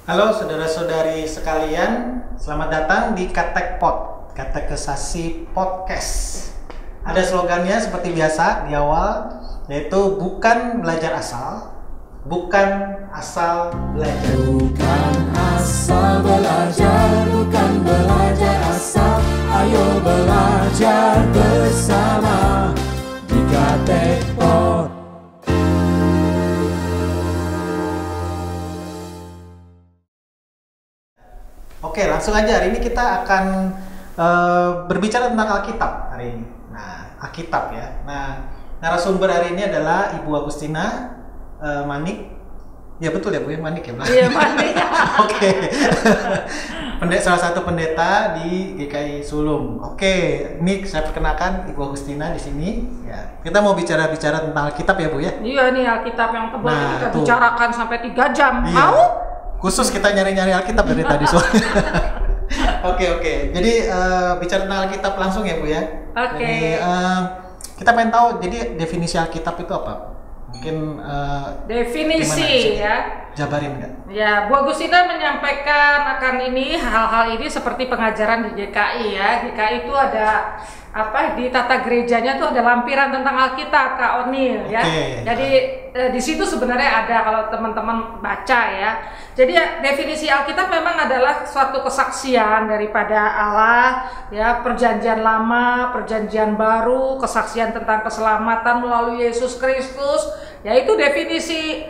Halo saudara-saudari sekalian, selamat datang di Katekesasi Podcast. Ada slogannya seperti biasa di awal, yaitu bukan belajar asal, bukan asal belajar. Bukan asal belajar, bukan belajar asal. Ayo belajar bersama di Katekpod. Oke, langsung aja. Hari ini kita akan berbicara tentang Alkitab hari ini. Nah, Alkitab ya. Nah, narasumber hari ini adalah Ibu Agustina Manik. Ya betul ya Bu, Manik ya. Iya, Manik. Oke. Salah satu pendeta di GKI Sulung. Oke, ini saya perkenalkan Ibu Agustina di sini. Ya, kita mau bicara-bicara tentang Alkitab ya Bu ya. Iya nih Alkitab yang tebal Nah, kita tuh. bicarakan sampai 3 jam. Iya. Mau? Khusus kita nyari-nyari Alkitab dari tadi soalnya. Oke. Jadi bicara tentang Alkitab langsung ya Bu ya. Oke. Jadi kita pengen tahu jadi definisi Alkitab itu apa? Mungkin Definisi gimana? ya. Jabarin nggak? Ya, Bu Agustina menyampaikan akan hal-hal ini seperti pengajaran di GKI ya. GKI itu ada di tata gerejanya tuh ada lampiran tentang Alkitab, Kak Onil ya. Oke. Jadi di situ sebenarnya ada kalau teman-teman baca ya. Jadi definisi Alkitab memang adalah suatu kesaksian daripada Allah ya, perjanjian lama, perjanjian baru, kesaksian tentang keselamatan melalui Yesus Kristus. Ya itu definisi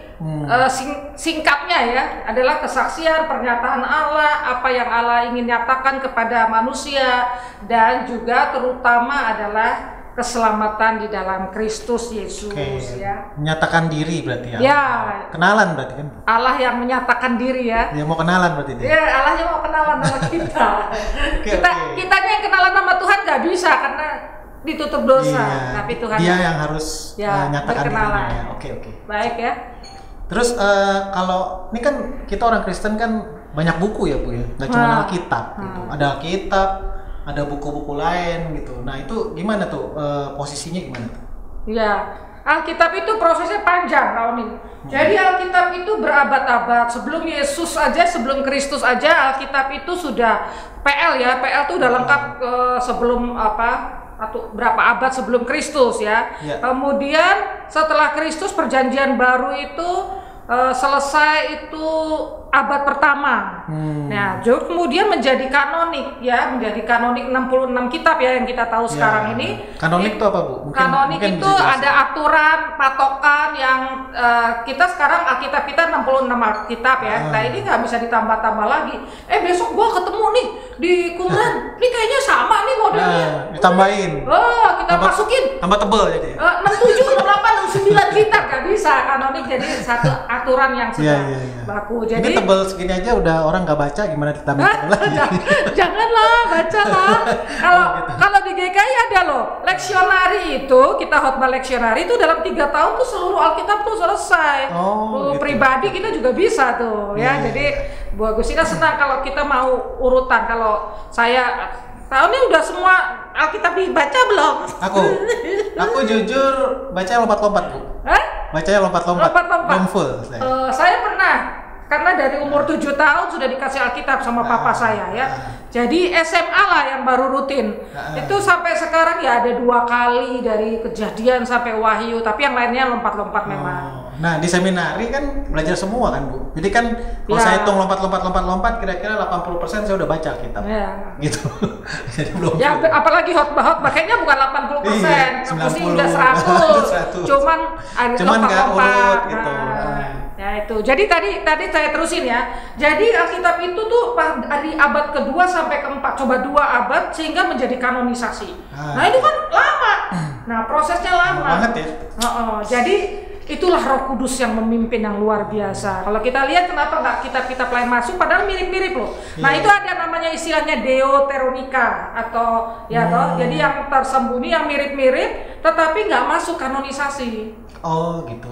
singkatnya ya, adalah kesaksian pernyataan Allah, apa yang Allah ingin nyatakan kepada manusia, dan juga terutama adalah keselamatan di dalam Kristus Yesus. Oke. Ya. Menyatakan diri berarti ya. Ya, Kenalan berarti kan? Allah yang menyatakan diri ya. Ya mau kenalan berarti dia. Ya, Allah yang mau kenalan sama kita. Oke. Kitanya yang kenalan sama Tuhan nggak bisa karena ditutup dosa, Iya. tapi Tuhan Dia yang harus ya, nyatakan berkenalan. dirinya. Oke. Baik ya. Terus kalau ini kan kita orang Kristen kan banyak buku ya Bu ya, nggak cuma Alkitab gitu. Ada Alkitab, ada buku-buku lain gitu. Nah itu gimana tuh posisinya gimana tuh? Ya, Alkitab itu prosesnya panjang, Raoni. Jadi Alkitab itu berabad-abad. Sebelum Yesus aja, sebelum Kristus aja, Alkitab itu sudah PL ya. PL itu udah lengkap sebelum atau berapa abad sebelum Kristus ya. Kemudian setelah Kristus perjanjian baru itu selesai itu abad pertama. Nah, kemudian menjadi kanonik ya, menjadi kanonik 66 kitab ya yang kita tahu sekarang ini. Kanonik itu apa Bu? Kanonik itu ada aturan, patokan yang kita sekarang Alkitab kita 66 Alkitab ya. Nah, ini nggak bisa ditambah-tambah lagi. Besok gua ketemu nih di Qumran. Ini kayaknya sama nih modelnya. Ditambahin. Kita masukin. Tambah tebel jadi. 67, 68, 69 kitab nggak bisa. Kanonik jadi satu aturan yang sudah baku. Jadi ini tebel segini aja udah orang nggak baca, gimana ditambah lagi? Janganlah, bacalah. Kalau di GKI ada loh, leksionari itu, kita khotbah leksionari itu dalam 3 tahun tuh seluruh Alkitab tuh selesai. Gitu. Pribadi kita juga bisa tuh ya. Jadi Bu Agustina senang kalau kita mau urutan. Kalau saya tahunnya udah semua Alkitab dibaca belum? Aku jujur baca lompat-lompat Bu. Bacanya lompat-lompat. Belum full. Saya pernah, karena dari umur 7 tahun sudah dikasih Alkitab sama papa saya ya. Jadi SMA lah yang baru rutin. Itu sampai sekarang ya ada 2 kali dari Kejadian sampai Wahyu, tapi yang lainnya lompat-lompat memang. Nah, di seminari kan belajar semua kan Bu. Jadi kan kalau saya hitung lompat kira-kira 80% saya udah baca Alkitab. Gitu. Jadi belum. Ya apalagi khotbah kayaknya bukan 80%, mesti udah 100. Cuman nggak urut gitu. Ya itu. Jadi tadi saya terusin ya. Jadi Alkitab itu tuh dari abad kedua sampai keempat, coba 2 abad sehingga menjadi kanonisasi. Nah itu kan lama. Nah prosesnya lama. Banget ya. Jadi itulah Roh Kudus yang memimpin yang luar biasa. Kalau kita lihat kenapa nggak kitab-kitab lain masuk, padahal mirip-mirip loh. Nah itu ada namanya istilahnya Deuteronika atau toh. Jadi yang tersembunyi, yang mirip-mirip, tetapi nggak masuk kanonisasi. Oh gitu.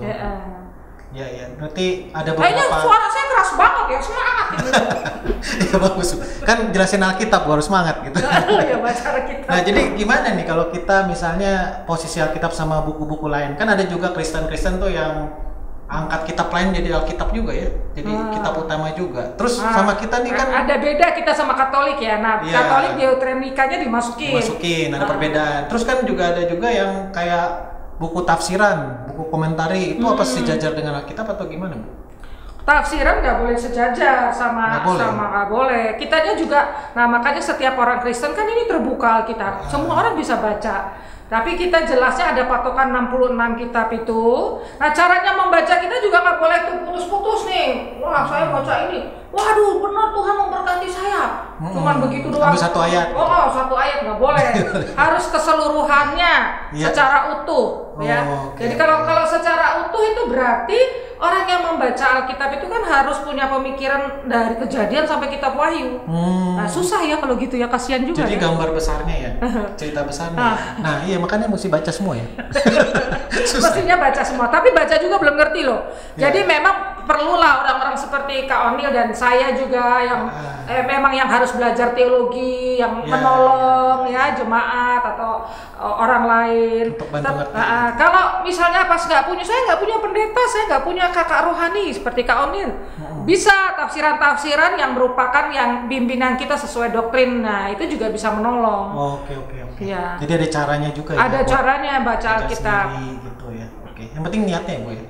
Ya, berarti ada beberapa. Kayaknya suara saya keras banget ya, semangat gitu. Ya bagus. Kan jelasin Alkitab harus semangat gitu. Ya baca Alkitab. Nah, jadi gimana nih kalau kita misalnya posisi Alkitab sama buku-buku lain? Kan ada juga Kristen-Kristen tuh yang angkat kitab lain jadi Alkitab juga ya. Jadi kitab utama juga. Terus sama kita nih kan ada beda kita sama Katolik ya. Nah, Iya. Katolik Deuteronikanya dimasukin. ada perbedaan. Terus kan juga ada juga yang kayak buku tafsiran, buku komentari itu apa sejajar dengan Alkitab atau gimana, Bu? Tafsiran nggak boleh sejajar sama Nggak boleh. nggak boleh. Kitanya juga, nah makanya setiap orang Kristen kan ini terbuka Alkitab, semua orang bisa baca. Tapi kita jelasnya ada patokan 66 kitab itu. Nah caranya membaca kita juga nggak boleh tuh putus-putus nih. Wah saya baca ini, waduh benar Tuhan memberkati saya. Cuman begitu doang. Ambil satu ayat. Oh satu ayat nggak boleh. Harus keseluruhannya Iya. secara utuh. Ya. Oke. Jadi kalau secara utuh itu berarti orang yang membaca Alkitab itu kan harus punya pemikiran dari Kejadian sampai kitab Wahyu. Nah, susah ya kalau gitu ya, kasihan juga Jadi ya. gambar besarnya ya, cerita besarnya. Nah iya makanya mesti baca semua ya. Mestinya baca semua, tapi baca juga belum ngerti loh. Ya. Jadi memang perlulah orang-orang seperti Kak Onil dan saya juga yang memang yang harus belajar teologi, yang Ya, menolong ya jemaat atau orang lain. Untuk bantu ngerti. Kalau misalnya pas saya nggak punya pendeta, saya nggak punya kakak rohani seperti Kak Onil. Bisa tafsiran-tafsiran yang merupakan yang bimbingan kita sesuai doktrin. Nah, itu juga bisa menolong. Oke. Iya. Jadi ada caranya juga ya. Ada buat caranya baca baca Alkitab. sendiri gitu ya. Oke. Yang penting niatnya ya, Bu ya.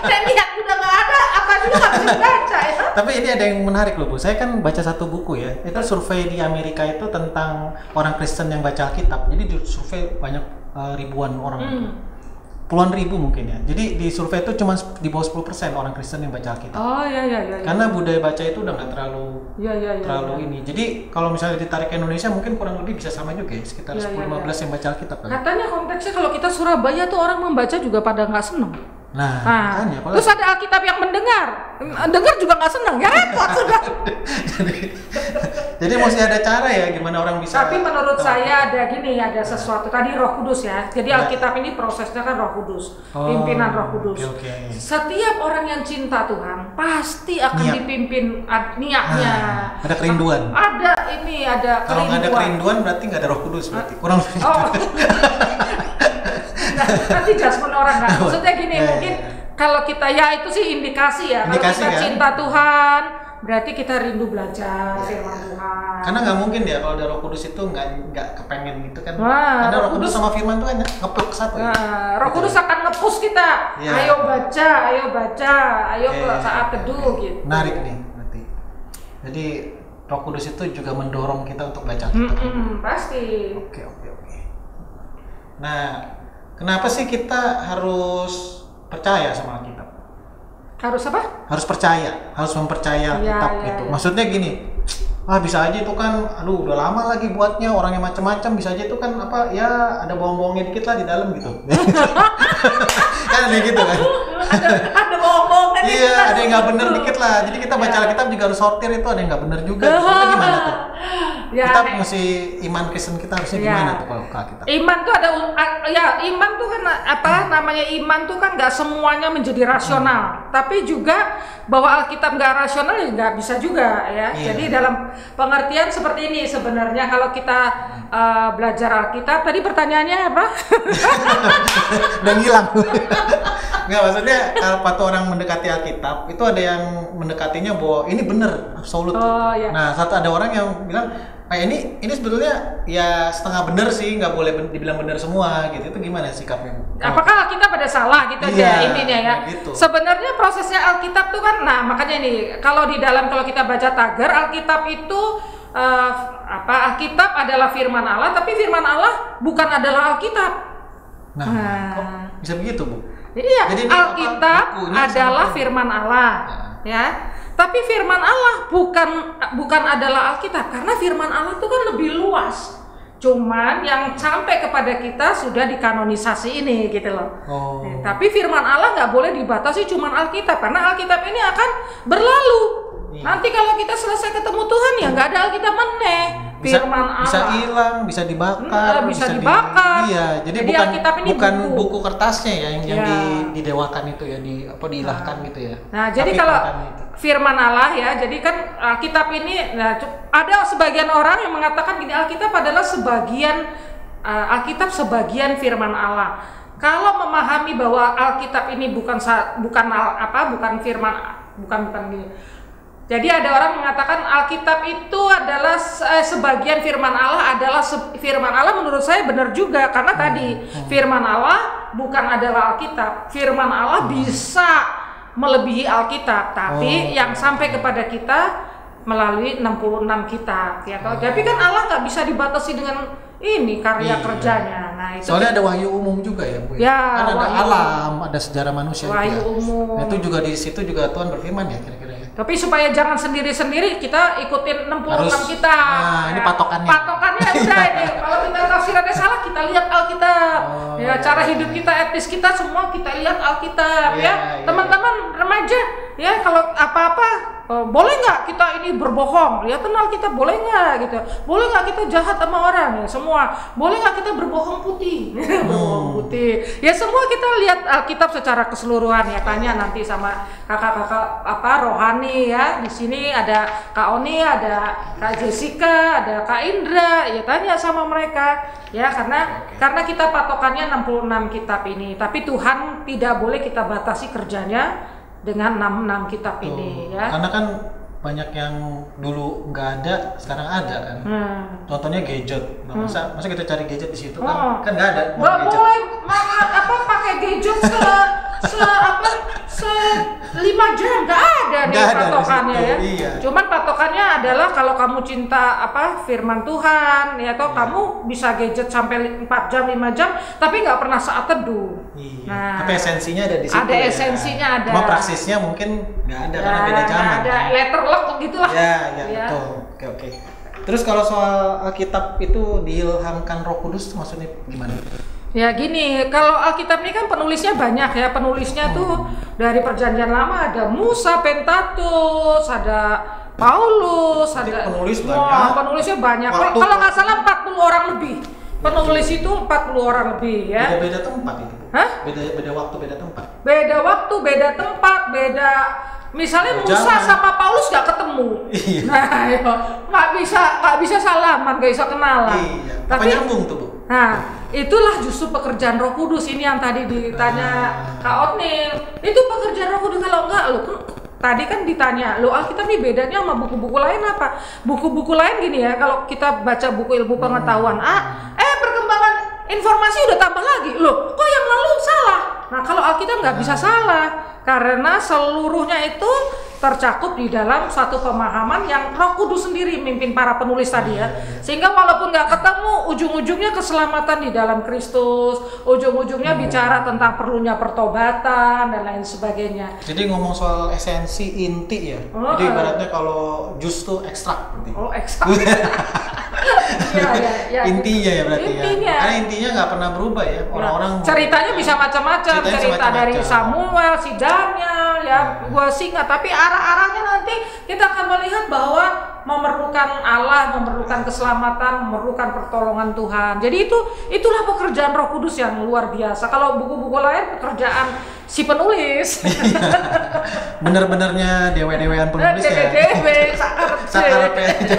Dan niat udah nggak ada, apa juga nggak bisa baca ya. Tapi ini ada yang menarik loh, Bu. Saya kan baca satu buku ya. Itu survei di Amerika itu tentang orang Kristen yang baca Alkitab. Jadi di survei banyak ribuan orang gitu. Puluhan ribu mungkin ya. Jadi di survei itu cuma di bawah 10% orang Kristen yang baca Alkitab. Oh iya. Karena budaya baca itu udah nggak terlalu Iya. ini. Jadi kalau misalnya ditarik ke Indonesia mungkin kurang lebih bisa sama juga ya, sekitar Iya, 10-15 yang baca Alkitab kan. Katanya konteksnya kalau kita Surabaya tuh orang membaca juga pada nggak seneng. Nah, makanya Terus ada Alkitab yang mendengar juga nggak seneng ya repot sudah. jadi mesti ada cara ya gimana orang bisa. Tapi menurut saya ada sesuatu tadi Roh Kudus ya. Jadi Ya. Alkitab ini prosesnya kan Roh Kudus, pimpinan Roh Kudus. Oke. Setiap orang yang cinta Tuhan pasti akan Niat. dipimpin niatnya. Ada kerinduan. Ada Kalau nggak ada kerinduan berarti nggak ada Roh Kudus berarti. Kurang lebih. Oh. Nah, nanti judgement orang kan. Maksudnya gini, Ya. mungkin kalau kita itu sih indikasi ya. Kalau Indikasi, kita kan? cinta Tuhan, berarti kita rindu belajar firman Tuhan. Karena nggak mungkin ya kalau ada Roh Kudus itu nggak kepengen gitu kan. Wah, Karena Roh Roh Kudus Kudus- sama Firman tuh kan ngeplok satu. Ya? Roh Gitu. Kudus akan nge-push kita. Iya. Ayo baca, ayo ke Oke. saat teduh gitu. Menarik nih berarti. Jadi Roh Kudus itu juga mendorong kita untuk baca Alkitab. Pasti. Oke. Nah, kenapa sih kita harus percaya sama Alkitab? Harus apa? Harus percaya, harus mempercaya Alkitab Iya, gitu. iya. Maksudnya gini, bisa aja itu kan, udah lama lagi buatnya, orangnya macam-macam, bisa aja itu kan apa ya ada bohong-bohongnya dikit lah di dalam gitu. Kan ada gitu kan. Ada bohong-bohongan Iya, ada yang nggak bener dikit lah. Jadi kita baca Alkitab juga harus sortir itu ada yang nggak bener juga. Gitu. Itu gimana tuh? Ya, Kita mesti iman Kristen kita harusnya Iya. gimana tuh kalau ke Alkitab? Iman tuh iman tuh kan namanya iman tuh kan nggak semuanya menjadi rasional, tapi juga bahwa Alkitab nggak rasional ya nggak bisa juga ya. Iya. Jadi dalam pengertian seperti ini sebenarnya kalau kita belajar Alkitab, tadi pertanyaannya apa? Udah ngilang. Nggak, maksudnya kalau waktu orang mendekati Alkitab itu ada yang mendekatinya bahwa ini bener absolut. Oh, iya. Nah, saat ada orang yang bilang ini sebetulnya ya setengah bener sih, nggak boleh dibilang bener semua gitu. Itu gimana sikapnya? Apakah Alkitab ada salah gitu Iya, aja intinya ya? gitu. Sebenarnya prosesnya Alkitab tuh kan, nah makanya nih kalau kita baca tagar Alkitab itu Alkitab adalah firman Allah, tapi firman Allah bukan adalah Alkitab. Nah, kok bisa begitu, Bu? Jadi ya Jadi ini Alkitab apa, bukunya adalah sama- firman Allah, ya. Tapi firman Allah bukan adalah Alkitab, karena firman Allah itu kan lebih luas. Cuman yang sampai kepada kita sudah dikanonisasi ini gitu loh. Oh. Tapi firman Allah nggak boleh dibatasi cuman Alkitab, karena Alkitab ini akan berlalu. Iya. Nanti kalau kita selesai ketemu Tuhan ya nggak ada Alkitab meneh. Firman Allah bisa hilang, bisa dibakar, bisa dibakar. Iya, jadi Jadi Alkitab ini bukan buku. buku kertasnya ya yang Iya. didewakan itu ya, diilahkan gitu ya. Nah, jadi Tapi kalau kontennya itu. firman Allah ya, jadi kan Alkitab ini, ada sebagian orang yang mengatakan gini, Alkitab adalah sebagian firman Allah. kalau memahami bahwa Alkitab ini bukan firman, bukan gini. Jadi ada orang mengatakan Alkitab itu adalah sebagian firman Allah adalah firman Allah. Menurut saya benar juga, karena tadi firman Allah bukan adalah Alkitab. Firman Allah bisa melebihi Alkitab, tapi yang sampai kepada kita melalui 66 kitab ya. Tapi kan Allah nggak bisa dibatasi dengan ini karya kerjanya. Nah, itu soalnya ada wahyu umum juga ya, Bu. Ya, kan ada alam, ada sejarah manusia. Wahyu umum. Nah, itu juga di situ juga Tuhan berfirman ya kira-kira ya. Tapi supaya jangan sendiri-sendiri, kita ikutin 66 kitab. Nah, ini patokannya. Patokannya udah ini. Kalau kita tafsirannya salah, kita lihat Alkitab. Ya, cara hidup kita, etis kita semua kita lihat Alkitab ya. Teman-teman remaja, ya kalau apa-apa boleh nggak kita ini berbohong? Lihat Alkitab, boleh nggak gitu? Boleh nggak kita jahat sama orang ya? Semua. Boleh nggak kita berbohong putih? Berbohong putih. Ya semua kita lihat Alkitab secara keseluruhan ya. Tanya nanti sama kakak-kakak rohani ya. Di sini ada Kak Oni, ada Kak Jessica, ada Kak Indra. Ya tanya sama mereka ya, karena kita patokannya 66 kitab ini. Tapi Tuhan tidak boleh kita batasi kerjanya dengan 66 kitab ini ya. Karena kan banyak yang dulu nggak ada, sekarang ada kan. Contohnya gadget. Nah, masa kita cari gadget di situ kan nggak ada. Nggak boleh pakai gadget se 5 jam, nggak ada nih patokannya ya. Iya. Cuman patokannya adalah kalau kamu cinta firman Tuhan ya, atau kamu bisa gadget sampai 4 jam 5 jam tapi nggak pernah saat teduh. Iya. Nah, tapi esensinya ada di situ. Ada esensinya ada. Cuma praksisnya mungkin nggak ada karena beda zaman. Ada letterlock gitulah. Ya, betul. Oke. Terus kalau soal Alkitab itu diilhamkan Roh Kudus maksudnya gimana? Ya gini, kalau Alkitab ini kan penulisnya banyak ya. Penulisnya tuh dari Perjanjian Lama ada Musa, Pentatus, ada Paulus, ada penulisnya banyak. Kalau nggak salah 40 orang lebih. Penulis itu 40 orang lebih ya. Beda tempat itu. Hah? Beda waktu, beda tempat. Beda waktu, beda tempat, beda. Misalnya Musa sama Paulus nggak ketemu. Iya. Nah, nggak bisa salaman, nggak bisa kenalan. Iya. Tapi nyambung tuh, Bu. Nah, itulah justru pekerjaan Roh Kudus ini yang tadi ditanya Kak Otnil. Itu pekerjaan Roh Kudus. Kalau enggak, tadi kan ditanya, Alkitab ini bedanya sama buku-buku lain apa? Buku-buku lain gini ya, kalau kita baca buku ilmu pengetahuan, perkembangan informasi udah tambah lagi. Kok yang lalu salah? Nah, kalau Alkitab nggak bisa salah, karena seluruhnya itu tercakup di dalam satu pemahaman yang Roh Kudus sendiri mimpin para penulis tadi ya. Sehingga walaupun nggak ketemu, ujung-ujungnya keselamatan di dalam Kristus, ujung-ujungnya bicara tentang perlunya pertobatan dan lain sebagainya. Jadi ngomong soal esensi inti ya. Jadi ibaratnya kalau jus tuh ekstrak berarti. Oh, ekstrak. Ya, intinya ya berarti intinya. ya. Karena intinya nggak pernah berubah ya. Orang-orang ceritanya bisa macam-macam. Cerita dari Samuel, si Daniel, ya gua singa. Tapi arah-arahnya nanti kita akan melihat bahwa memerlukan Allah, memerlukan keselamatan, memerlukan pertolongan Tuhan. Jadi itulah pekerjaan Roh Kudus yang luar biasa. Kalau buku-buku lain pekerjaan si penulis. Bener-benernya dewe-dewean penulis ya. Sakar aja.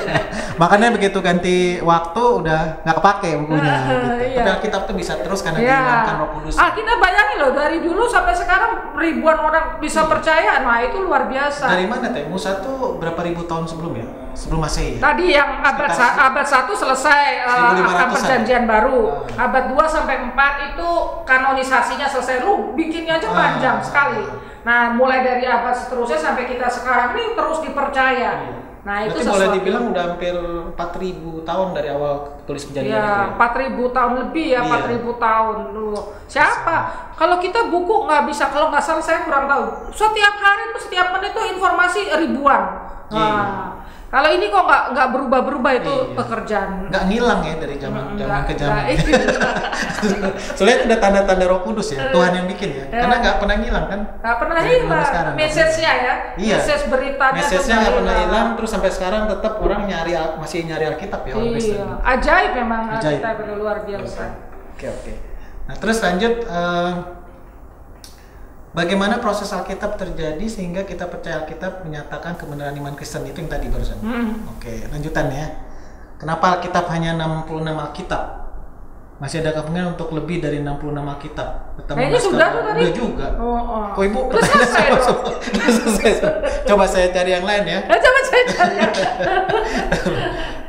Makanya begitu ganti waktu udah nggak kepake bukunya. Gitu. Tapi Alkitab tuh bisa terus karena diilhamkan Roh Kudus. Kita bayangin loh, dari dulu sampai sekarang ribuan orang bisa percaya. Nah, itu luar biasa. Dari mana teh? Musa tuh berapa ribu tahun sebelum ya? Sebelum Masehi ya? Tadi yang abad 1 selesai akan perjanjian baru. Abad 2 sampai 4 itu kanonisasinya selesai. Lu bikinnya aja panjang sekali. Nah, mulai dari abad seterusnya sampai kita sekarang ini terus dipercaya. Nah, itu boleh dibilang udah hampir 4.000 tahun dari awal tulis perjanjian itu ya? 4.000 tahun lebih ya, 4.000 tahun dulu. Siapa? Kalau kita buku nggak bisa, kalau nggak salah saya kurang tahu. Setiap hari itu, setiap menit itu informasi ribuan. Kalau ini kok nggak berubah-berubah itu pekerjaan. Nggak ngilang ya dari zaman ke zaman. Soalnya ada tanda-tanda Roh Kudus ya, Tuhan yang bikin ya. Karena nggak pernah ngilang kan? Nggak pernah hilang. Message-nya ya. Iya. Message beritanya. Message-nya nggak pernah hilang, terus sampai sekarang tetap orang masih nyari Alkitab ya orang Kristen. Iya. Ajaib memang Alkitab itu luar biasa. Oke. Nah terus lanjut. Bagaimana proses Alkitab terjadi sehingga kita percaya Alkitab menyatakan kebenaran iman Kristen itu yang tadi barusan. Oke, lanjutan ya. Kenapa Alkitab hanya 66 Alkitab? masih ada kemungkinan untuk lebih dari 66 Alkitab. Kayaknya sudah tuh tadi. Udah juga. Oh. Kok Ibu Udah selesai dong. Udah selesai. Coba saya cari yang lain ya. Coba saya cari.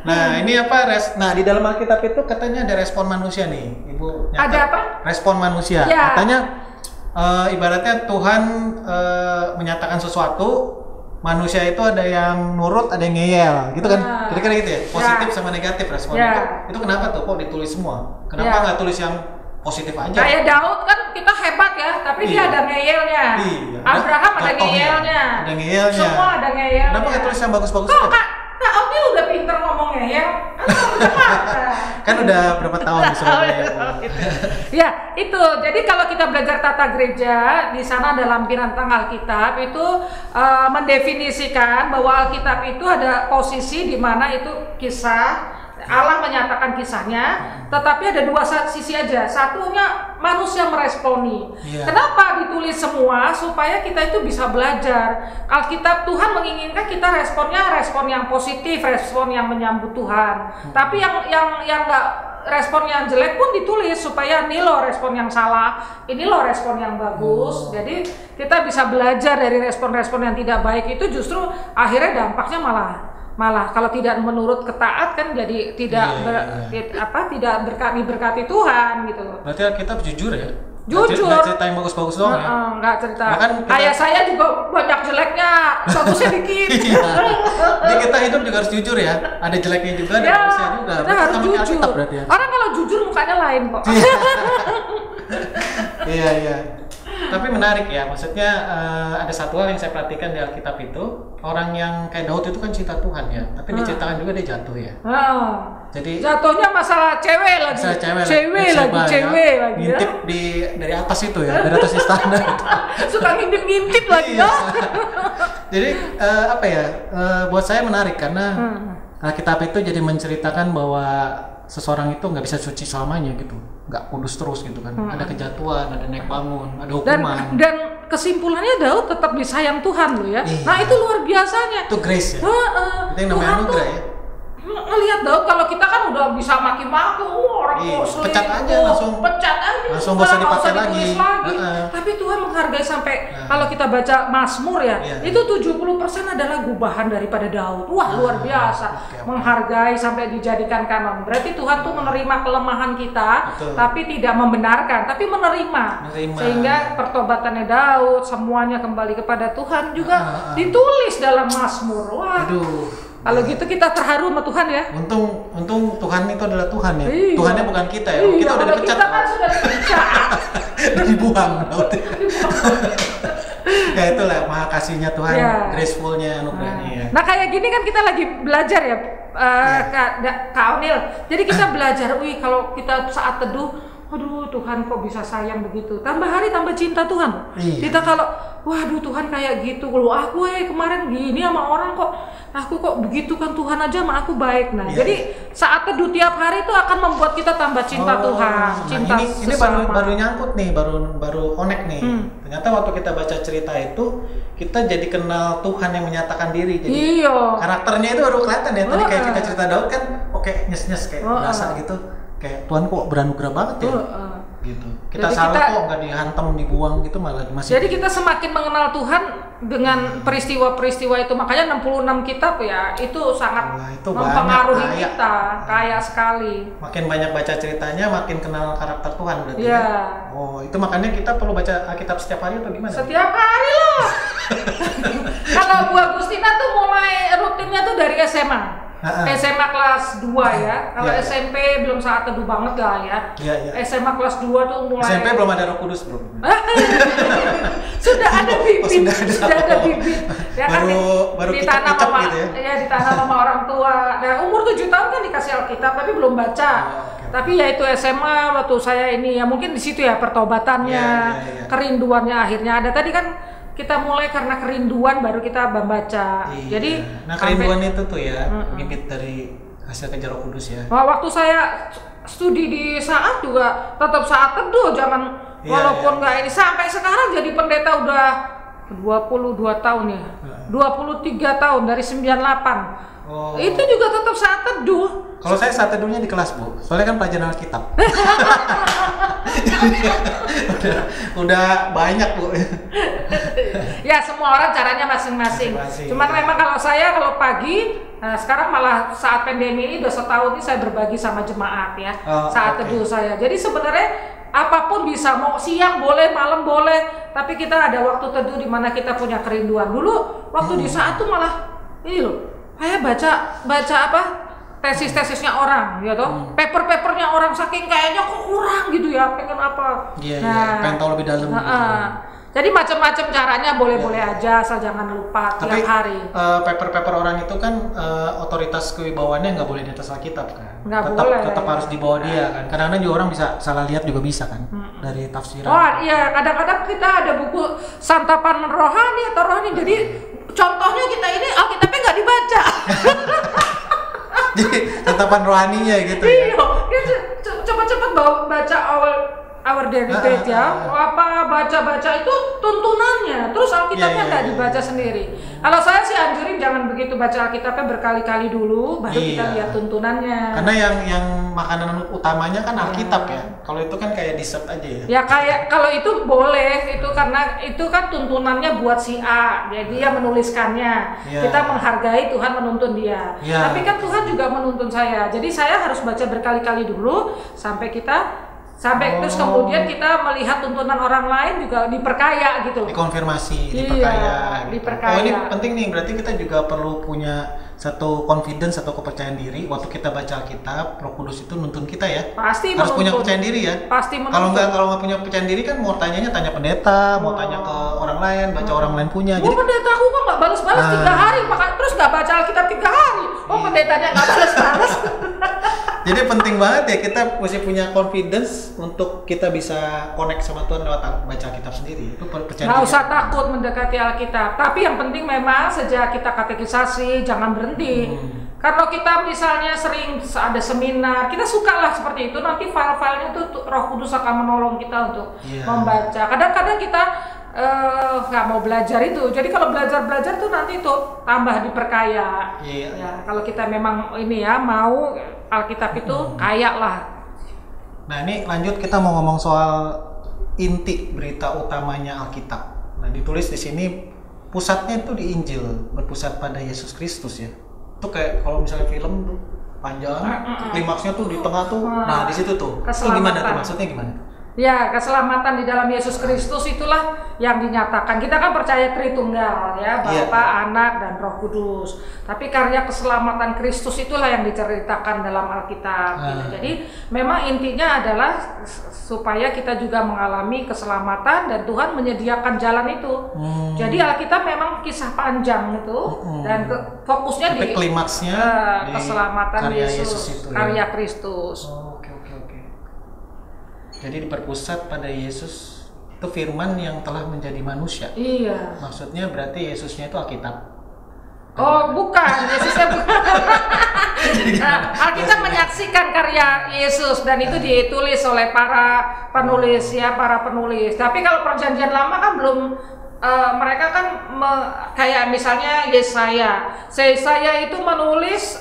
Nah, ini apa? Nah, di dalam Alkitab itu katanya ada respon manusia nih, Ibu. Ada apa? Respon manusia. Ya. Katanya ibaratnya Tuhan menyatakan sesuatu, manusia itu ada yang nurut, ada yang ngeyel, gitu kan? Kira-kira gitu ya? Positif sama negatif respon itu kenapa tuh? Kok ditulis semua? Kenapa nggak tulis yang positif aja? Kayak Daud kan kita hebat ya, tapi dia ada ngeyelnya. Iya. Abraham ada ngeyelnya. Ada ngeyelnya. Semua ada ngeyelnya. Kenapa nggak tulis yang bagus-bagus Kok aja? Kak Omi udah pinter ngomong ngeyel? Kan udah berapa tahun di Surabaya. Ya, itu. Jadi kalau kita belajar tata gereja, di sana ada lampiran tanggal Alkitab itu mendefinisikan bahwa Alkitab itu ada posisi di mana itu kisah Allah menyatakan kisahnya, tetapi ada dua sisi aja. Satunya manusia meresponi. Kenapa ditulis semua? Supaya kita itu bisa belajar. Alkitab Tuhan menginginkan kita responnya respon yang positif, respon yang menyambut Tuhan. Tapi yang nggak respon yang jelek pun ditulis supaya ini loh respon yang salah, ini loh respon yang bagus. Jadi kita bisa belajar dari respon-respon yang tidak baik itu, justru akhirnya dampaknya malah kalau tidak menurut ketaat kan jadi tidak tidak diberkati Tuhan gitu. Berarti Alkitab jujur ya? Jujur. Nggak cerita yang bagus-bagus doang ya? Nggak cerita. Bahkan Kayak saya juga banyak jeleknya, bagusnya dikit. Jadi kita hidup juga harus jujur ya. Ada jeleknya juga, ada bagusnya juga. Kita harus jujur. Alkitab berarti ya? Orang kalau jujur mukanya lain kok. Iya. Tapi menarik ya, maksudnya ada satu hal yang saya perhatikan di Alkitab itu, orang yang kayak Daud itu kan cinta Tuhan ya, tapi diceritakan juga dia jatuh ya. Jadi jatuhnya masalah cewek lagi. Cewek lagi. Ngintip dari atas itu ya, dari atas istana itu. Suka ngintip lagi ya. Jadi buat saya menarik karena Alkitab itu jadi menceritakan bahwa seseorang itu nggak bisa suci selamanya gitu, nggak kudus terus gitu kan. Ada kejatuhan, ada naik bangun, ada hukuman. Dan kesimpulannya Daud tetap disayang Tuhan loh ya. Nah itu luar biasanya. Itu grace ya. Itu yang namanya anugerah ya. Ngelihat Daud, kalau kita kan udah bisa maki-maki, orang kok selingkuh, pecat aja, langsung gak usah dipakai lagi. Tapi Tuhan menghargai sampai kalau kita baca Mazmur ya, itu 70% adalah gubahan daripada Daud. Wah luar biasa, menghargai sampai dijadikan kanon. Berarti Tuhan tuh menerima kelemahan kita, tapi tidak membenarkan, tapi menerima. Sehingga pertobatannya Daud, semuanya kembali kepada Tuhan juga ditulis dalam Mazmur. Wah. Kalau gitu kita terharu sama Tuhan ya. Untung Tuhan itu adalah Tuhan ya. Tuhannya bukan kita ya. Kita udah dipecat. Kita kan sudah dipecat. Dibuang. Ya itulah maha kasihnya Tuhan, gracefulnya, anugerahnya ya. Nah kayak gini kan kita lagi belajar ya, Kak Onil. Jadi kita belajar, kalau kita saat teduh, aduh Tuhan kok bisa sayang begitu. Tambah hari tambah cinta Tuhan. Kita kalau waduh Tuhan kayak gitu, kalau aku kemarin gini sama orang kok, aku kok begitu kan, Tuhan aja sama aku baik. Nah jadi saat teduh tiap hari itu akan membuat kita tambah cinta Tuhan, cinta ini baru nyangkut nih, baru connect nih. Ternyata waktu kita baca cerita itu, kita jadi kenal Tuhan yang menyatakan diri. Jadi karakternya itu baru kelihatan ya. Tadi kayak kita cerita Daud kan, nyes-nyes kayak berasa gitu. Kayak Tuhan kok beranugerah banget ya. Gitu. Kita salah kok nggak dihantam, dibuang gitu, malah masih. Jadi kita semakin mengenal Tuhan dengan peristiwa-peristiwa itu. Makanya 66 kitab ya, itu sangat mempengaruhi kita, kaya sekali. Makin banyak baca ceritanya, makin kenal karakter Tuhan berarti. Ya. Itu makanya kita perlu baca Alkitab setiap hari atau gimana? Setiap hari loh. Kalau Bu Agustina tuh mulai rutinnya tuh dari SMA. SMA kelas 2 ya. Kalau SMP belum saat teduh banget lah ya. SMA kelas 2 tuh mulai. SMP belum ada Roh Kudus, Bro. Sudah ada bibit. Sudah ada bibit. Ya kan baru ditanam sama gitu ya. Ditanam sama orang tua. Nah, umur 7 tahun kan dikasih Alkitab tapi belum baca. Tapi ya itu SMA waktu saya ini ya mungkin di situ ya pertobatannya, kerinduannya akhirnya ada. Tadi kan kita mulai karena kerinduan baru kita membaca. Jadi kerinduan itu tuh ya bibit dari hasil kerja Roh Kudus ya. Waktu saya studi di saat juga tetap saat teduh, jangan walaupun nggak ini. Sampai sekarang jadi pendeta udah 22 tahun ya. 23 tahun dari 98. Oh. Itu juga tetap saat teduh. Kalau saya saat teduhnya di kelas, Bu. Soalnya kan pelajaran Alkitab. udah banyak, Bu. Ya semua orang caranya masing-masing. Cuman memang kalau saya kalau pagi, sekarang malah saat pandemi ini udah setahun ini saya berbagi sama jemaat ya. Saat teduh saya. Jadi sebenarnya apapun bisa, mau siang boleh, malam boleh, tapi kita ada waktu teduh di mana kita punya kerinduan. Dulu waktu di saat tuh malah ini loh, saya baca apa? Tesisnya orang, ya toh, papernya orang, saking kayaknya kok kurang gitu ya, pengen apa? Iya, pengen tahu lebih dalam. Gitu. Jadi macam-macam caranya, boleh-boleh aja, asal jangan lupa tapi, tiap hari. Paper orang itu kan otoritas kewibawaannya nggak boleh di atas Alkitab kan? Tetap harus di bawah dia kan? Kadang-kadang juga orang bisa salah lihat juga bisa kan? Dari tafsiran. Oh iya, kadang-kadang kita ada buku santapan rohani atau rohani, jadi contohnya kita ini Alkitabnya nggak dibaca. Jadi tatapan rohaninya gitu ya. Iya, cepat-cepat baca our daily bread ya. Apa baca itu tuntunannya. Terus Alkitabnya nggak dibaca sendiri. Kalau saya sih anjurin jangan begitu, baca Alkitabnya berkali-kali dulu, baru kita lihat tuntunannya. Karena yang makanan utamanya kan Alkitab ya. Kalau itu kan kayak dessert aja ya. Ya kayak kalau itu boleh, itu karena itu kan tuntunannya buat si A, jadi dia menuliskannya. Kita menghargai Tuhan menuntun dia. Tapi kan Tuhan juga menuntun saya. Jadi saya harus baca berkali-kali dulu sampai terus kemudian kita melihat tuntunan orang lain juga diperkaya gitu. Dikonfirmasi, diperkaya. Oh ini penting nih, berarti kita juga perlu punya satu confidence atau kepercayaan diri waktu kita baca Alkitab. Roh Kudus itu nuntun kita ya. Pasti harus menuntun. punya kepercayaan diri ya. Pasti menuntun. Kalau nggak punya kepercayaan diri kan mau tanya pendeta, mau tanya ke orang lain, baca orang lain punya. Jadi pendeta aku kok nggak balas-balas 3 hari, terus nggak baca Alkitab 3 hari. Pendetanya nggak balas-balas. Jadi penting banget ya kita mesti punya confidence untuk kita bisa connect sama Tuhan lewat baca Alkitab sendiri. Itu percaya. Nggak usah takut mendekati Alkitab. Tapi yang penting memang sejak kita katekisasi jangan berhenti. Kalau kita misalnya sering ada seminar, kita suka lah seperti itu. Nanti file-filenya tuh Roh Kudus akan menolong kita untuk membaca. Kadang-kadang kita nggak mau belajar itu. Jadi kalau belajar tuh nanti tuh tambah diperkaya. Ya, kalau kita memang ini ya mau Alkitab itu kaya lah. Nah ini lanjut kita mau ngomong soal inti berita utamanya Alkitab. Nah ditulis di sini pusatnya itu di Injil, berpusat pada Yesus Kristus ya. Itu kayak kalau misalnya film tuh panjang, klimaksnya tuh di tengah tuh. Nah di situ tuh. Itu gimana tuh maksudnya gimana? Ya, keselamatan di dalam Yesus Kristus itulah yang dinyatakan. Kita kan percaya Tritunggal ya, Bapa, Anak, dan Roh Kudus. Tapi karya keselamatan Kristus itulah yang diceritakan dalam Alkitab. Gitu. Jadi memang intinya adalah supaya kita juga mengalami keselamatan dan Tuhan menyediakan jalan itu. Jadi Alkitab memang kisah panjang itu dan fokusnya di klimaksnya keselamatan Yesus, itu, karya Kristus. Jadi berpusat pada Yesus, itu firman yang telah menjadi manusia. Iya. Maksudnya berarti Yesusnya itu Alkitab. Oh bukan, Yesusnya bukan. Alkitab menyaksikan karya Yesus dan itu ditulis oleh para penulis. Tapi kalau Perjanjian Lama kan belum, mereka kan kayak misalnya Yesaya itu menulis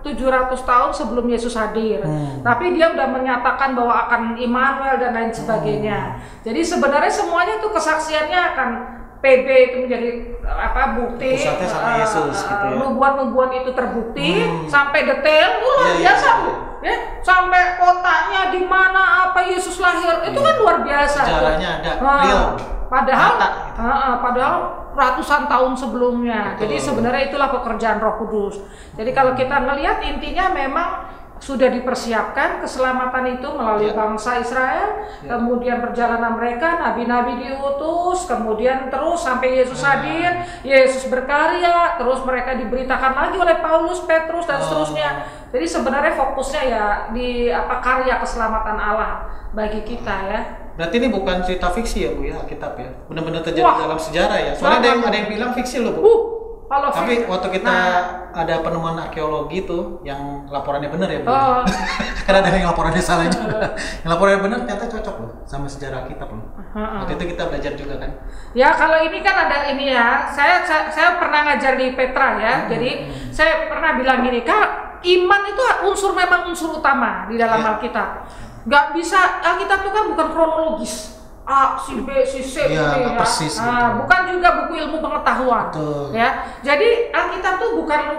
700 tahun sebelum Yesus hadir. Tapi dia udah menyatakan bahwa akan Immanuel dan lain sebagainya. Jadi sebenarnya semuanya itu kesaksiannya akan PB itu menjadi bukti. Pusatnya sama Yesus gitu ya. Nubuat itu terbukti sampai detail, luar biasa Bu. Ya, sampai kotanya di mana Yesus lahir. Itu kan luar biasa. Sejarahnya ada real. Padahal ratusan tahun sebelumnya. Jadi sebenarnya itulah pekerjaan Roh Kudus. Jadi kalau kita ngelihat intinya memang sudah dipersiapkan keselamatan itu melalui bangsa Israel, kemudian perjalanan mereka, nabi-nabi diutus, kemudian terus sampai Yesus hadir, Yesus berkarya, terus mereka diberitakan lagi oleh Paulus, Petrus dan seterusnya. Jadi sebenarnya fokusnya ya di karya keselamatan Allah bagi kita ya. Berarti ini bukan cerita fiksi ya Bu ya, Alkitab ya? Benar-benar terjadi dalam sejarah ya? Soalnya ada yang bilang fiksi loh Bu. Kalau Tapi waktu kita Nah. ada penemuan arkeologi tuh yang laporannya benar ya Bu. Oh. Karena ada yang laporannya salah juga. Yang laporannya benar ternyata cocok loh sama sejarah Alkitab loh. Waktu itu kita belajar juga kan. Ya kalau ini kan ada ini ya, saya pernah ngajar di Petra ya, jadi saya pernah bilang gini, Kak, iman itu memang unsur utama di dalam Iya. Alkitab. Nggak bisa, Alkitab itu kan bukan kronologis, A, si B, si C, Iya, ini nggak ya. persis gitu. Bukan juga buku ilmu pengetahuan, Betul. ya. Jadi Alkitab tuh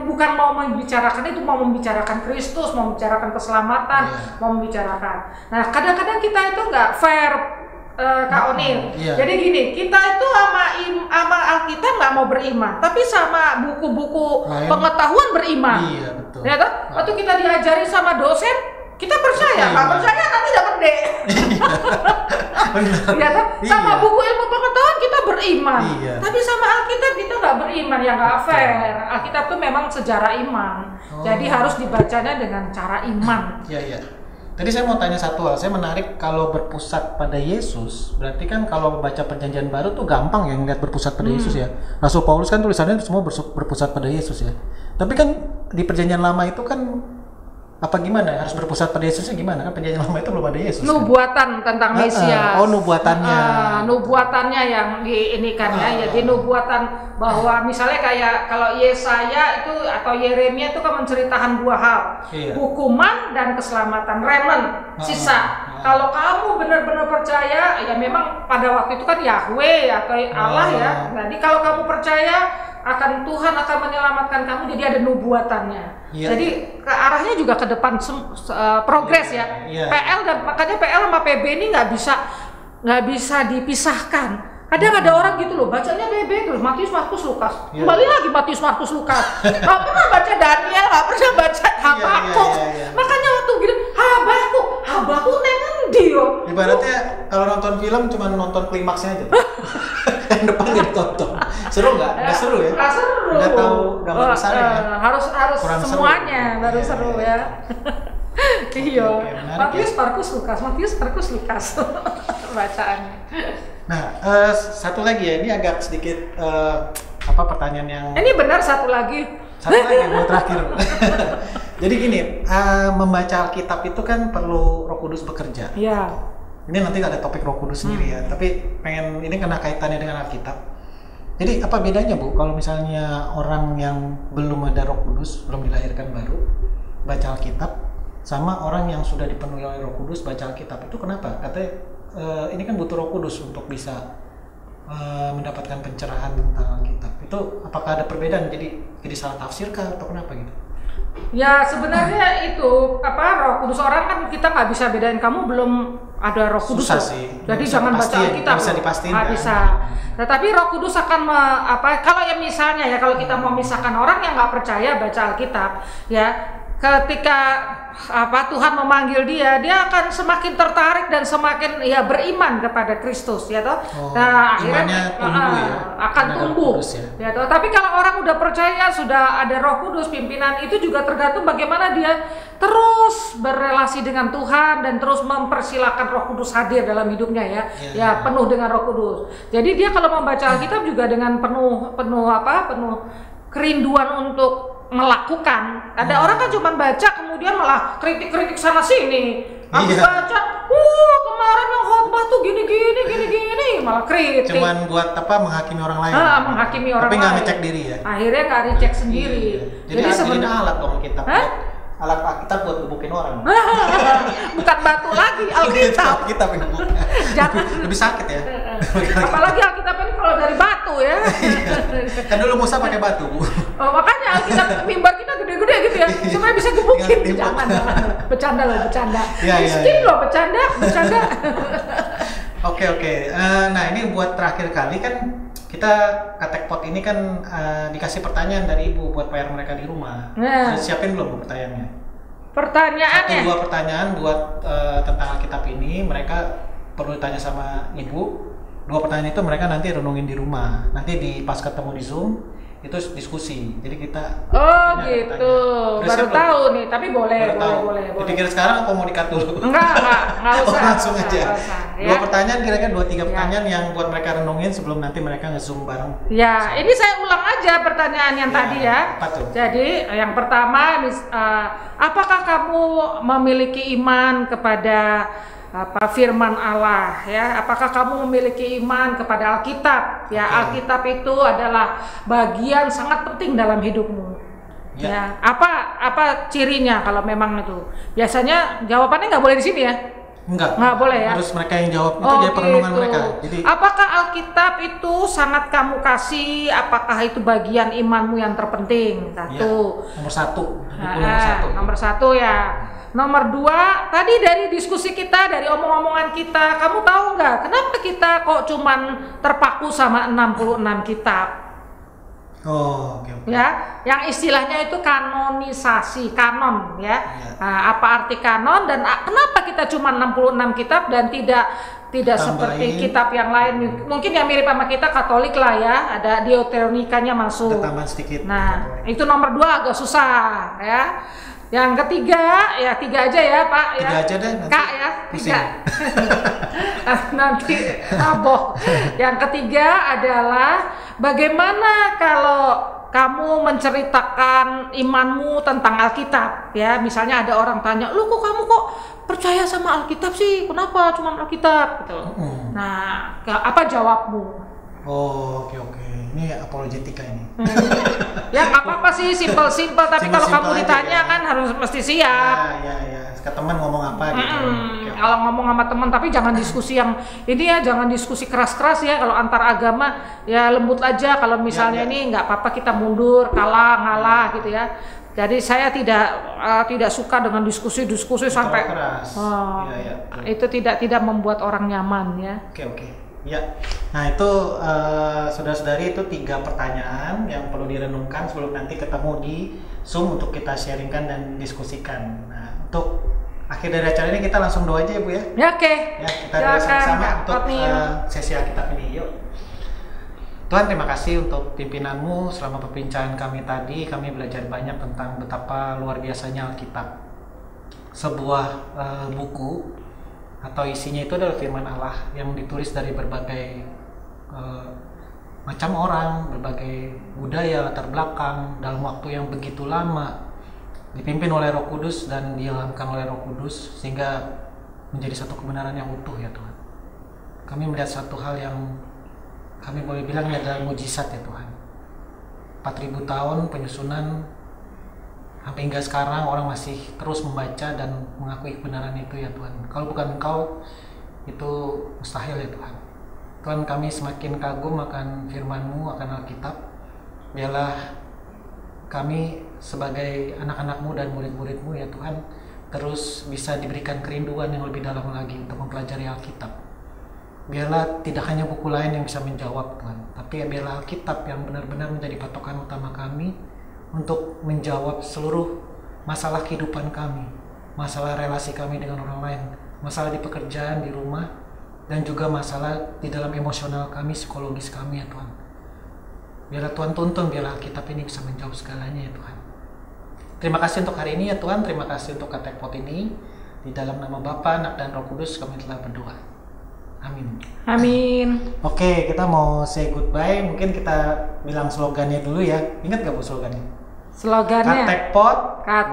bukan mau membicarakan itu, mau membicarakan Kristus, mau membicarakan keselamatan, Iya. mau membicarakan. Nah kadang-kadang kita itu nggak fair. Kak Onil, Iya. jadi gini, kita itu sama Alkitab nggak mau beriman, tapi sama buku-buku Lain. pengetahuan beriman. Iya, betul. Ya toh? Waktu kita diajari sama dosen, kita percaya, nggak Iya. percaya nanti dapat D. Benar. Ya toh? Sama Iya. buku ilmu pengetahuan kita beriman, Iya. tapi sama Alkitab kita nggak beriman, ya nggak fair. Alkitab itu memang sejarah iman, Oh. jadi harus dibacanya dengan cara iman. Iya, iya. Tadi saya mau tanya satu hal, saya menarik kalau berpusat pada Yesus, berarti kan kalau baca perjanjian baru tuh gampang ya ngeliat berpusat pada Yesus ya. Rasul Paulus kan tulisannya semua berpusat pada Yesus ya. Tapi kan di perjanjian lama itu kan apa gimana? Harus berpusat pada Yesusnya gimana? Kan perjanjian lama itu belum ada Yesus. Kan? Nubuatan tentang Mesias. Oh, nubuatannya. Nubuatannya yang diinikan ya. Jadi nubuatan bahwa misalnya kayak kalau Yesaya itu atau Yeremia itu kan menceritakan dua hal. Iya. Hukuman dan keselamatan. Remnant, sisa. Kalau kamu benar-benar percaya, ya memang pada waktu itu kan Yahweh atau Allah ya. Jadi kalau kamu percaya akan Tuhan akan menyelamatkan kamu, jadi ada nubuatannya. Iya. Jadi ke arahnya juga ke depan progres ya. Iya. PL dan makanya PL sama PB ini nggak bisa dipisahkan. Kadang ada orang gitu loh, bacanya PB terus Matius, Markus, Lukas. Iya. Kembali lagi Matius, Markus, Lukas. Nggak pernah baca Daniel, nggak pernah baca Habakuk. iya. Makanya waktu gini Habakuk nendi yo. Ibaratnya kalau nonton film cuma nonton klimaksnya aja. Yang depan nggak ditonton. Seru nggak? Nggak seru ya? Nggak seru. Nggak tahu gambar besarnya ya? Harus Kurang seru. semuanya baru Iya, seru iya. ya. Iya. Oke, menarik Matius, ya. Markus, Lukas. Bacaannya. Nah, satu lagi ya, ini agak sedikit pertanyaan yang Ini benar satu lagi. mau terakhir. Jadi gini, membaca Alkitab itu kan perlu Roh Kudus bekerja. Iya. Ini nanti ada topik Roh Kudus sendiri ya, tapi ini kena kaitannya dengan Alkitab. Jadi apa bedanya Bu kalau misalnya orang yang belum ada Roh Kudus, belum dilahirkan baru, baca Alkitab, sama orang yang sudah dipenuhi oleh Roh Kudus baca Alkitab? Itu kenapa? Katanya ini kan butuh Roh Kudus untuk bisa mendapatkan pencerahan tentang Alkitab. Itu apakah ada perbedaan? Jadi salah tafsir kah atau kenapa gitu? Ya sebenarnya itu Roh Kudus orang kan kita nggak bisa bedain, kamu belum ada Roh Kudus. Susah loh. sih. Jadi Nggak bisa jangan baca dipastiin, Alkitab. nggak bisa loh. dipastiin, Nggak kan? bisa. Tetapi Roh Kudus akan kalau ya misalnya ya kalau kita mau misahkan orang yang nggak percaya baca Alkitab ya, ketika Tuhan memanggil dia akan semakin tertarik dan semakin ya beriman kepada Kristus ya toh. Nah imannya akhirnya tumbuh ya, akan ada Roh tumbuh Kudus ya toh. Tapi kalau orang udah percaya sudah ada Roh Kudus pimpinan, itu juga tergantung bagaimana dia terus berrelasi dengan Tuhan dan terus mempersilahkan Roh Kudus hadir dalam hidupnya ya penuh dengan Roh Kudus. Jadi dia kalau membaca Alkitab juga dengan penuh kerinduan untuk melakukan. Ada orang kan cuma baca kemudian malah kritik sana sini. Habis baca, kemarin yang khotbah tuh gini, malah kritik. Cuman buat menghakimi orang lain. Menghakimi orang tapi lain. nggak ngecek diri ya. Akhirnya nggak dicek sendiri. Jadi sebenarnya alat dong kita. Alat Alkitab buat gebukin orang. Bukan batu lagi Alkitab. Kita Jangan. lebih sakit ya. Apalagi Alkitab ini kalau dari batu ya. Kan dulu Musa pakai batu, Bu. Makanya Alkitab mimbar kita gede-gede gitu ya, supaya bisa gebukin. Jangan. Bercanda. Miskin loh, bercanda. Oke. Nah ini buat terakhir kali kan kita Katekpot ini kan dikasih pertanyaan dari Ibu buat PR mereka di rumah. Nah. Siapin belum Bu pertanyaannya? Pertanyaannya? 1-2 pertanyaan buat tentang Alkitab ini, mereka perlu tanya sama Ibu. 2 pertanyaan itu mereka nanti renungin di rumah. Nanti pas ketemu di Zoom, itu diskusi. Jadi kita Oh tanya, gitu, tanya. baru tahu nih, tapi boleh, Baru tahu. boleh. Dipikir sekarang apa mau di-cut dulu? Enggak Oh, usah. langsung aja. Nggak usah, ya. Dua pertanyaan kira-kira 2-3 Ya. pertanyaan yang buat mereka renungin sebelum nanti mereka nge-zoom bareng. Ya, ini saya ulang aja pertanyaan yang Ya, tadi ya. apa tuh? Jadi yang pertama, apakah kamu memiliki iman kepada firman Allah ya? Apakah kamu memiliki iman kepada Alkitab? Ya, Alkitab itu adalah bagian sangat penting dalam hidupmu. Ya. Ya, apa cirinya kalau memang itu? Biasanya jawabannya nggak boleh di sini ya. Nggak boleh ya. Harus mereka yang jawab itu jadi perenungan mereka. Jadi apakah Alkitab itu sangat kamu kasih? Apakah itu bagian imanmu yang terpenting? Satu. ya, nomor satu ya. Nomor 2, tadi dari diskusi kita, dari omong-omongan kita, kamu tahu nggak kenapa kita kok cuman terpaku sama 66 kitab? Oh, oke. Ya, yang istilahnya itu kanonisasi, kanon ya. Ya. Nah, apa arti kanon dan kenapa kita cuma 66 kitab dan tidak seperti kitab yang lain? Mungkin yang mirip sama kita Katolik lah ya, ada Deuteronikanya masuk. Ada tambahan sedikit. Nah, itu nomor 2 agak susah ya. Yang ketiga, ya 3 aja ya Pak ya. 3 aja deh nanti. Kak ya, Pusing. 3. Nanti aboh. Yang ketiga adalah bagaimana kalau kamu menceritakan imanmu tentang Alkitab ya. Misalnya ada orang tanya, "Lu kok kamu kok percaya sama Alkitab sih? Kenapa cuma Alkitab?" gitu. Nah, apa jawabmu? Oh, oke. Ini apologetika ini. Ya nggak apa-apa sih, simpel-simpel. Tapi kalau Simpel-simpel kamu aja ditanya ya. kan harus mesti siap. Ya. Ke teman ngomong apa gitu. Oke. Kalau ngomong sama teman, tapi jangan diskusi yang ini ya, jangan diskusi keras-keras ya. Kalau antar agama ya lembut aja. Kalau misalnya Ya. ini nggak apa-apa kita mundur, ngalah gitu ya. Jadi saya tidak suka dengan diskusi sampai keras. Iya. itu tidak membuat orang nyaman ya. Oke. Ya. Nah, itu saudara-saudari, itu 3 pertanyaan yang perlu direnungkan sebelum nanti ketemu di Zoom untuk kita sharingkan dan diskusikan. Nah, untuk akhir dari acara ini kita langsung doa aja ya Bu ya. Ya oke. Ya, kita doa sama-sama untuk sesi Alkitab ini. Yuk. Tuhan, terima kasih untuk pimpinanmu selama perbincangan kami tadi. Kami belajar banyak tentang betapa luar biasanya Alkitab. Sebuah buku atau isinya itu adalah firman Allah yang ditulis dari berbagai macam orang, berbagai budaya, latar belakang, dalam waktu yang begitu lama, dipimpin oleh Roh Kudus dan diilhamkan oleh Roh Kudus sehingga menjadi satu kebenaran yang utuh ya Tuhan. Kami melihat satu hal yang kami boleh bilang ini adalah mujizat ya Tuhan. 4.000 tahun penyusunan sampai hingga sekarang orang masih terus membaca dan mengakui kebenaran itu ya Tuhan. Kalau bukan Engkau, itu mustahil ya Tuhan. Tuhan, kami semakin kagum akan firman-Mu, akan Alkitab. Biarlah kami sebagai anak-anak-Mu dan murid-murid-Mu ya Tuhan, terus bisa diberikan kerinduan yang lebih dalam lagi untuk mempelajari Alkitab. Biarlah tidak hanya buku lain yang bisa menjawab Tuhan, tapi biarlah Alkitab yang benar-benar menjadi patokan utama kami untuk menjawab seluruh masalah kehidupan kami, masalah relasi kami dengan orang lain, masalah di pekerjaan, di rumah, dan juga masalah di dalam emosional kami, psikologis kami ya Tuhan. Biarlah Tuhan tuntun, biarlah Alkitab ini bisa menjawab segalanya ya Tuhan. Terima kasih untuk hari ini ya Tuhan, terima kasih untuk KTPOT ini. Di dalam nama Bapa, Anak, dan Roh Kudus kami telah berdoa. Amin. Oke, kita mau say goodbye. Mungkin kita bilang slogannya dulu ya. Ingat gak Bu slogannya? Slogannya KTPOT,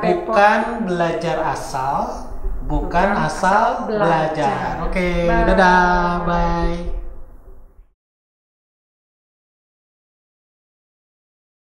bukan belajar asal, bukan asal belajar. Oke, dadah, bye.